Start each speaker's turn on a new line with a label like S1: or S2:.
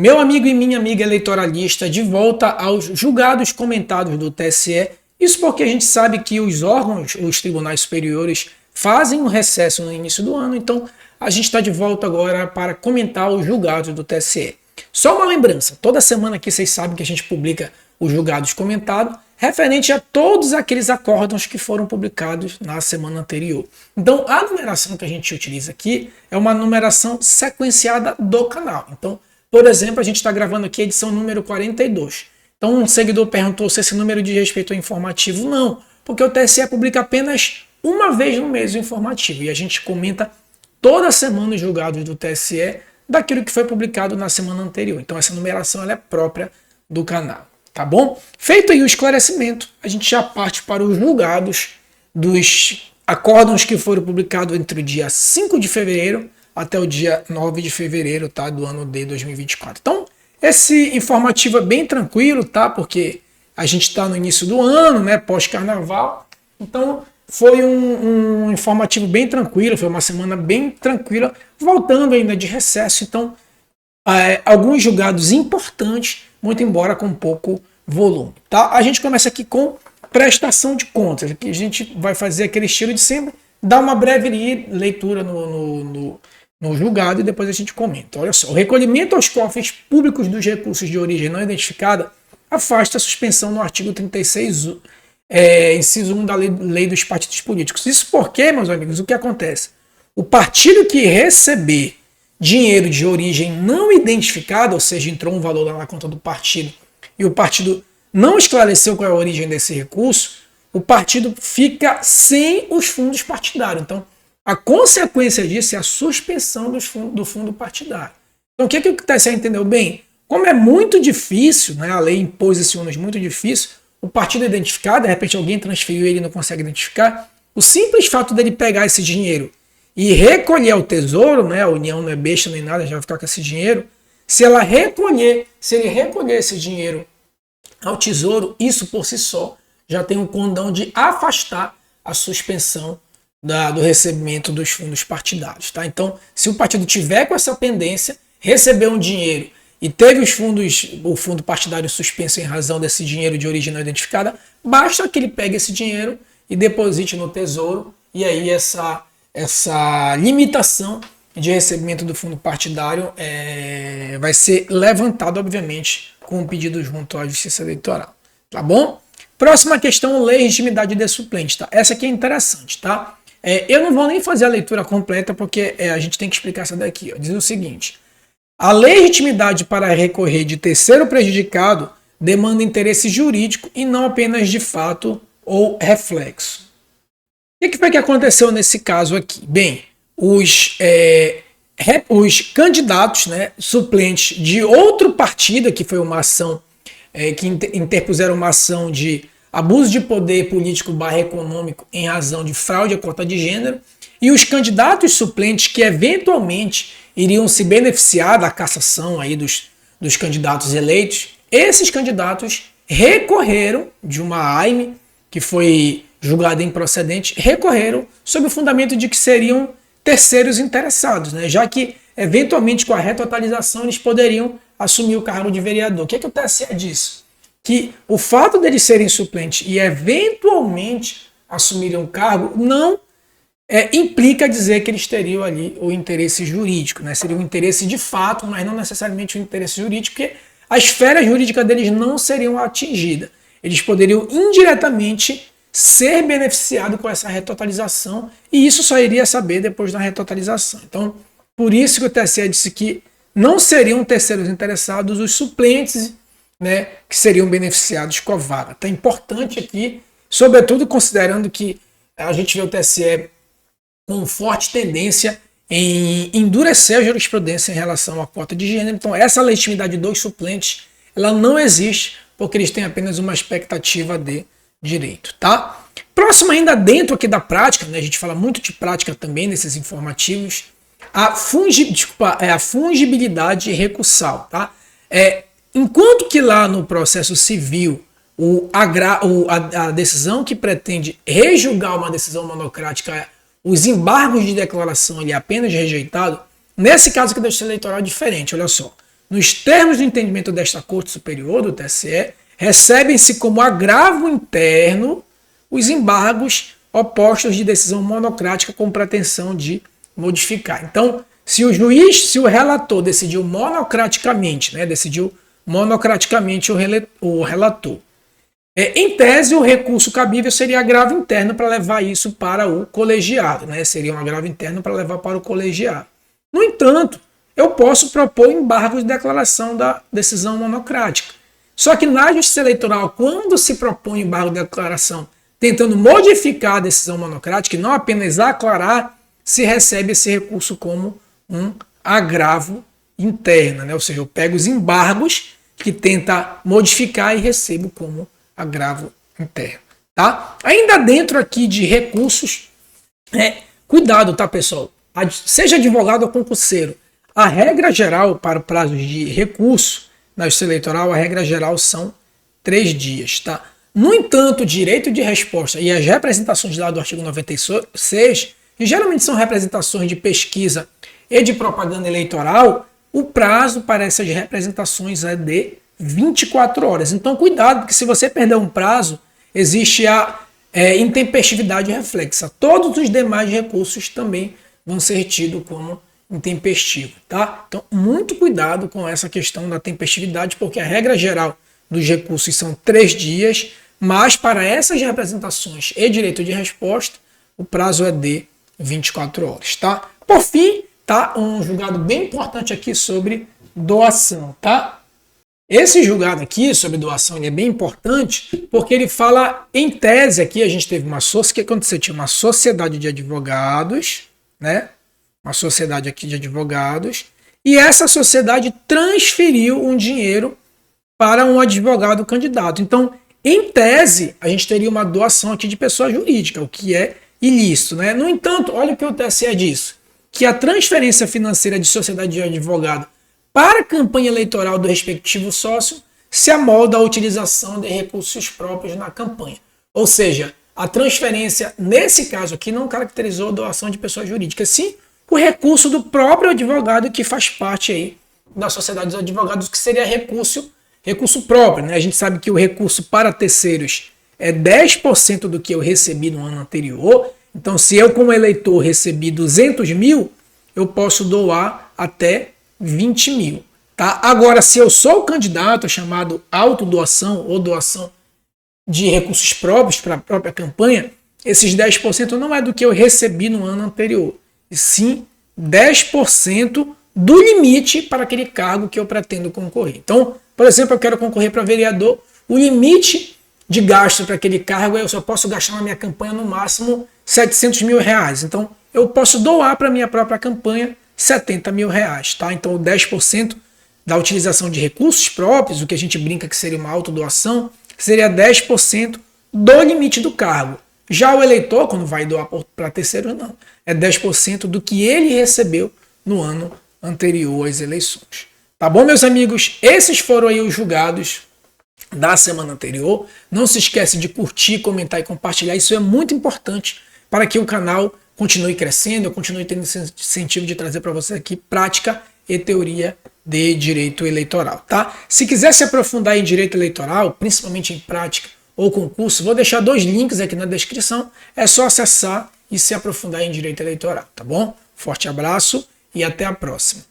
S1: Meu amigo e minha amiga eleitoralista, de volta aos julgados comentados do TSE. Isso porque a gente sabe que os órgãos, os tribunais superiores, fazem um recesso no início do ano, então a gente está de volta agora para comentar os julgados do TSE. Só uma lembrança, toda semana aqui vocês sabem que a gente publica os julgados comentados, referente a todos aqueles acórdãos que foram publicados na semana anterior. Então a numeração que a gente utiliza aqui é uma numeração sequenciada do canal. Então, por exemplo, a gente está gravando aqui a edição número 42. Então um seguidor perguntou se esse número diz respeito ao informativo. Não, porque o TSE publica apenas uma vez no mês o informativo. E a gente comenta toda semana os julgados do TSE daquilo que foi publicado na semana anterior. Então essa numeração ela é própria do canal. Tá bom? Feito aí o esclarecimento, a gente já parte para os julgados dos acórdãos que foram publicados entre o dia 5 de fevereiro até o dia 9 de fevereiro, tá, do ano de 2024. Então, esse informativo é bem tranquilo, tá, porque a gente está no início do ano, né, pós-carnaval. Então, foi um informativo bem tranquilo, foi uma semana bem tranquila, voltando ainda de recesso. Então, alguns julgados importantes, muito embora com pouco volume, tá? A gente começa aqui com prestação de contas. Aqui a gente vai fazer aquele estilo de sempre, dar uma breve leitura no julgado e depois a gente comenta. Olha só, o recolhimento aos cofres públicos dos recursos de origem não identificada afasta a suspensão no artigo 36, inciso 1 da lei dos partidos políticos. Isso porque, meus amigos, o que acontece? O partido que receber dinheiro de origem não identificada, ou seja, entrou um valor lá na conta do partido e o partido não esclareceu qual é a origem desse recurso, o partido fica sem os fundos partidários. Então, a consequência disso é a suspensão do fundo partidário. Então, o que o TSE entendeu bem? Como é muito difícil, né, a lei impôs esse ônus muito difícil, o partido identificado, de repente alguém transferiu ele e não consegue identificar, o simples fato dele pegar esse dinheiro e recolher ao tesouro, né, a União não é besta nem nada, já vai ficar com esse dinheiro, se ele recolher esse dinheiro ao tesouro, isso por si só já tem um condão de afastar a suspensão do recebimento dos fundos partidários. Tá? Então, se o partido tiver com essa pendência, recebeu um dinheiro e teve o fundo partidário suspenso em razão desse dinheiro de origem não identificada, basta que ele pegue esse dinheiro e deposite no tesouro, e aí essa limitação de recebimento do fundo partidário vai ser levantada, obviamente, com um pedido junto à Justiça Eleitoral. Tá bom? Próxima questão, legitimidade de suplente. Tá? Essa aqui é interessante, tá? Eu não vou nem fazer a leitura completa, porque a gente tem que explicar essa daqui. Ó. Diz o seguinte: a legitimidade para recorrer de terceiro prejudicado demanda interesse jurídico e não apenas de fato ou reflexo. O que foi que aconteceu nesse caso aqui? Bem, os candidatos, né, suplentes de outro partido, que foi uma ação, que interpuseram uma ação de abuso de poder político / econômico em razão de fraude à cota de gênero, e os candidatos suplentes que eventualmente iriam se beneficiar da cassação aí dos candidatos eleitos, esses candidatos recorreram de uma AIME, que foi julgada improcedente, recorreram sob o fundamento de que seriam terceiros interessados, né? Já que, eventualmente, com a retotalização, eles poderiam assumir o cargo de vereador. O que o TSE disse? Que o fato deles serem suplentes e, eventualmente, assumirem um cargo não implica dizer que eles teriam ali o interesse jurídico, né? Seria um interesse de fato, mas não necessariamente o interesse jurídico, porque a esfera jurídica deles não seriam atingida. Eles poderiam indiretamente ser beneficiado com essa retotalização, e isso só iria saber depois da retotalização. Então, por isso que o TSE disse que não seriam terceiros interessados os suplentes, né, que seriam beneficiados com a vaga. Tá importante aqui, sobretudo considerando que a gente vê o TSE com forte tendência em endurecer a jurisprudência em relação à cota de gênero. Então, essa legitimidade dos suplentes, ela não existe, porque eles têm apenas uma expectativa de direito, tá? Próximo ainda dentro aqui da prática, né, a gente fala muito de prática também nesses informativos, a fungibilidade recursal, tá? Enquanto que lá no processo civil a decisão que pretende rejulgar uma decisão monocrática, os embargos de declaração ali apenas rejeitado, nesse caso aqui da Justiça Eleitoral é diferente, olha só. nos termos do entendimento desta Corte Superior, do TSE, recebem-se como agravo interno os embargos opostos de decisão monocrática com pretensão de modificar. Então, se o relator decidiu monocraticamente, o relator, em tese, o recurso cabível seria agravo interno para levar isso para o colegiado, seria um agravo interno para levar para o colegiado. No entanto, eu posso propor embargo de declaração da decisão monocrática. Só que na Justiça Eleitoral, quando se propõe embargo de declaração tentando modificar a decisão monocrática e não apenas aclarar, se recebe esse recurso como um agravo interno, ou seja, eu pego os embargos que tenta modificar e recebo como agravo interno, tá? Ainda dentro aqui de recursos, cuidado, tá, pessoal? Seja advogado ou concurseiro, a regra geral para o prazo de recurso na Justiça Eleitoral, a regra geral são 3 dias, tá? No entanto, o direito de resposta e as representações lá do artigo 96, que geralmente são representações de pesquisa e de propaganda eleitoral, o prazo para essas representações é de 24 horas. Então, cuidado, porque se você perder um prazo, existe a intempestividade reflexa. Todos os demais recursos também vão ser tidos como intempestivo, tá? Então, muito cuidado com essa questão da tempestividade, porque a regra geral dos recursos são 3 dias, mas para essas representações e direito de resposta, o prazo é de 24 horas, tá? Por fim, tá um julgado bem importante aqui sobre doação, tá? Esse julgado aqui sobre doação ele é bem importante porque ele fala, em tese aqui, a gente teve o que aconteceu? Tinha uma sociedade de advogados, uma sociedade aqui de advogados, e essa sociedade transferiu um dinheiro para um advogado candidato. Então, em tese, a gente teria uma doação aqui de pessoa jurídica, o que é ilícito, No entanto, olha o que o TSE diz, que a transferência financeira de sociedade de advogado para a campanha eleitoral do respectivo sócio se amolda à utilização de recursos próprios na campanha. Ou seja, a transferência, nesse caso aqui, não caracterizou doação de pessoa jurídica, sim o recurso do próprio advogado que faz parte aí da sociedade dos advogados, que seria recurso próprio. A gente sabe que o recurso para terceiros é 10% do que eu recebi no ano anterior. Então, se eu, como eleitor, recebi 200 mil, eu posso doar até 20 mil. Tá? Agora, se eu sou o candidato, chamado autodoação ou doação de recursos próprios para a própria campanha, esses 10% não é do que eu recebi no ano anterior, e sim 10% do limite para aquele cargo que eu pretendo concorrer. Então, por exemplo, eu quero concorrer para vereador, o limite de gasto para aquele cargo eu só posso gastar na minha campanha no máximo 700 mil reais. Então, eu posso doar para a minha própria campanha 70 mil reais. Tá? Então, 10% da utilização de recursos próprios, o que a gente brinca que seria uma autodoação, seria 10% do limite do cargo. Já o eleitor, quando vai doar para terceiro, não. É 10% do que ele recebeu no ano anterior às eleições. Tá bom, meus amigos? Esses foram aí os julgados da semana anterior. Não se esquece de curtir, comentar e compartilhar. Isso é muito importante para que o canal continue crescendo, eu continue tendo esse incentivo de trazer para você aqui prática e teoria de direito eleitoral, tá? Se quiser se aprofundar em direito eleitoral, principalmente em prática ou concurso, vou deixar 2 links aqui na descrição, é só acessar e se aprofundar em direito eleitoral, tá bom? Forte abraço e até a próxima.